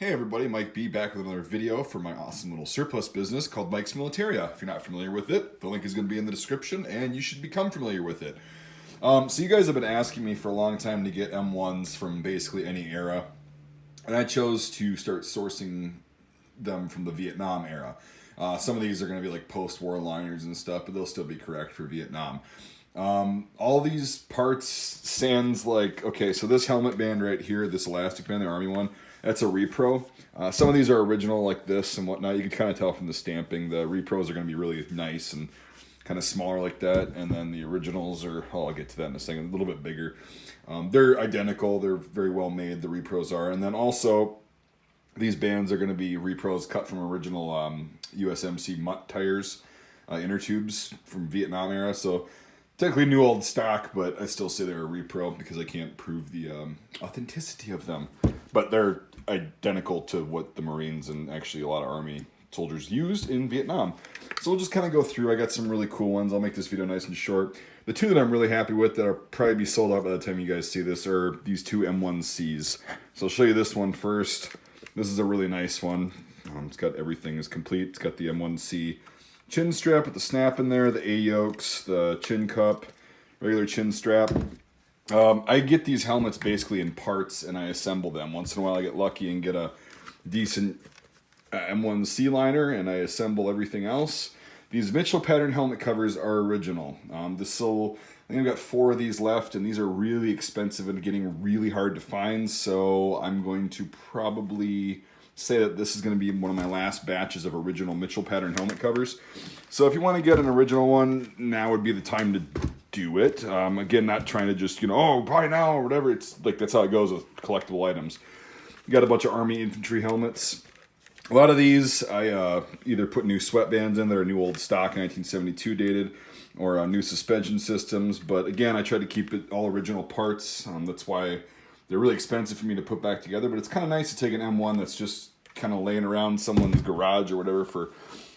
Hey everybody, Mike B back with another video for my awesome little surplus business called Mike's Militaria. If you're not familiar with it, the link is going to be in the description and you should become familiar with it. So you guys have been asking me for a long time to get M1s from basically any era, and I chose to start sourcing them from the Vietnam era. Some of these are going to be like post-war liners and stuff, but they'll still be correct for Vietnam. All these parts sans like, okay, so this helmet band right here, this elastic band, the Army one, that's a repro. Some of these are original like this and whatnot. You can kind of tell from the stamping. The repros are going to be really nice and kind of smaller like that. And then the originals are, oh, I'll get to that in a second, a little bit bigger. They're identical. They're very well made, the repros are. And then also, these bands are going to be repros cut from original USMC Mutt tires, inner tubes from Vietnam era. So technically new old stock, but I still say they're a repro because I can't prove the authenticity of them. But they're identical to what the Marines and actually a lot of Army soldiers used in Vietnam. So we'll just kind of go through. I got some really cool ones. I'll make this video nice and short. The two that I'm really happy with that will probably be sold out by the time you guys see this are these two M1Cs. So I'll show you this one first. This is a really nice one. It's got everything is complete. It's got the M1C chin strap with the snap in there, the A-yokes, the chin cup, regular chin strap. I get these helmets basically in parts and I assemble them. Once in a while I get lucky and get a decent M1C liner and I assemble everything else. These Mitchell pattern helmet covers are original. I think I've got 4 of these left and these are really expensive and getting really hard to find. So I'm going to probably say that this is going to be one of my last batches of original Mitchell pattern helmet covers. So if you want to get an original one, now would be the time to do it. Again, not trying to just, oh, buy now or whatever. It's like, that's how it goes with collectible items. You got a bunch of Army infantry helmets. A lot of these, I either put new sweatbands in that are new old stock 1972 dated, or new suspension systems. But again, I try to keep it all original parts. That's why they're really expensive for me to put back together. But it's kind of nice to take an M1 that's just kind of laying around someone's garage or whatever for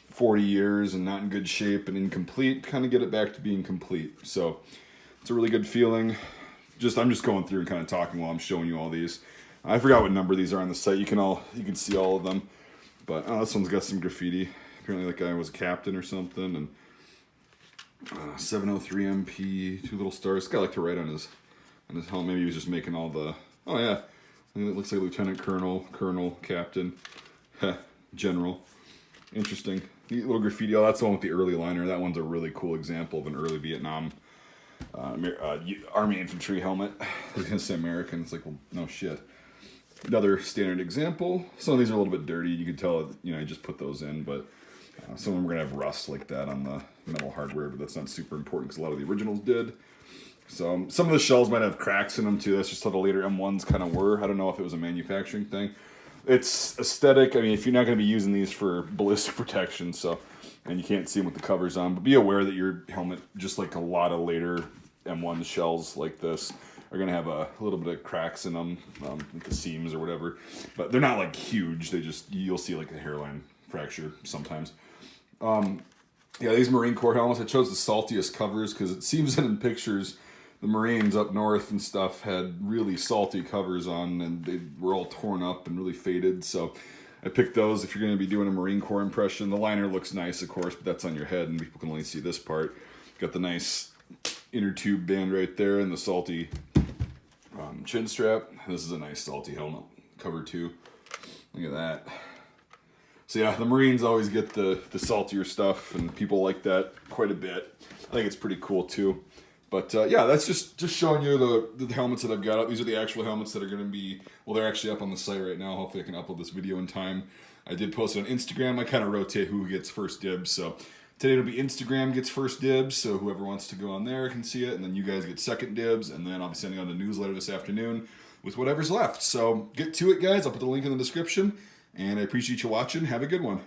40 years and not in good shape and incomplete, kind of get it back to being complete. So it's a really good feeling. I'm just going through and kind of talking while I'm showing you all these. I forgot what number these are on the site. You can see all of them. But this one's got some graffiti. Apparently that guy was a captain or something. And 703 MP, 2 little stars. This guy liked to write on his helmet. Maybe he was just making all the, oh yeah. It looks like lieutenant colonel, captain, general. Interesting. Neat little graffiti. Oh, that's the one with the early liner. That one's a really cool example of an early Vietnam Army infantry helmet. I was going to say American. It's like, well, no shit. Another standard example. Some of these are a little bit dirty. You can tell, I just put those in, but some of them are going to have rust like that on the metal hardware, but that's not super important because a lot of the originals did. So some of the shells might have cracks in them too. That's just how the later M1s kind of were. I don't know if it was a manufacturing thing. It's aesthetic. I mean, if you're not going to be using these for ballistic protection, and you can't see them with the covers on, but be aware that your helmet, just like a lot of later M1 shells like this, are going to have a little bit of cracks in them, like the seams or whatever. But they're not like huge. You'll see like a hairline fracture sometimes. Yeah, these Marine Corps helmets, I chose the saltiest covers because it seems that in pictures, the Marines up north and stuff had really salty covers on and they were all torn up and really faded. So I picked those if you're going to be doing a Marine Corps impression. The liner looks nice, of course, but that's on your head and people can only see this part. Got the nice inner tube band right there and the salty chin strap. This is a nice salty helmet cover too. Look at that. So yeah, the Marines always get the saltier stuff and people like that quite a bit. I think it's pretty cool too. But yeah, that's just showing you the helmets that I've got up. These are the actual helmets that are going to be, well, they're actually up on the site right now. Hopefully I can upload this video in time. I did post it on Instagram. I kind of rotate who gets first dibs. So today it'll be Instagram gets first dibs. So whoever wants to go on there can see it. And then you guys get second dibs. And then I'll be sending out a newsletter this afternoon with whatever's left. So get to it, guys. I'll put the link in the description. And I appreciate you watching. Have a good one.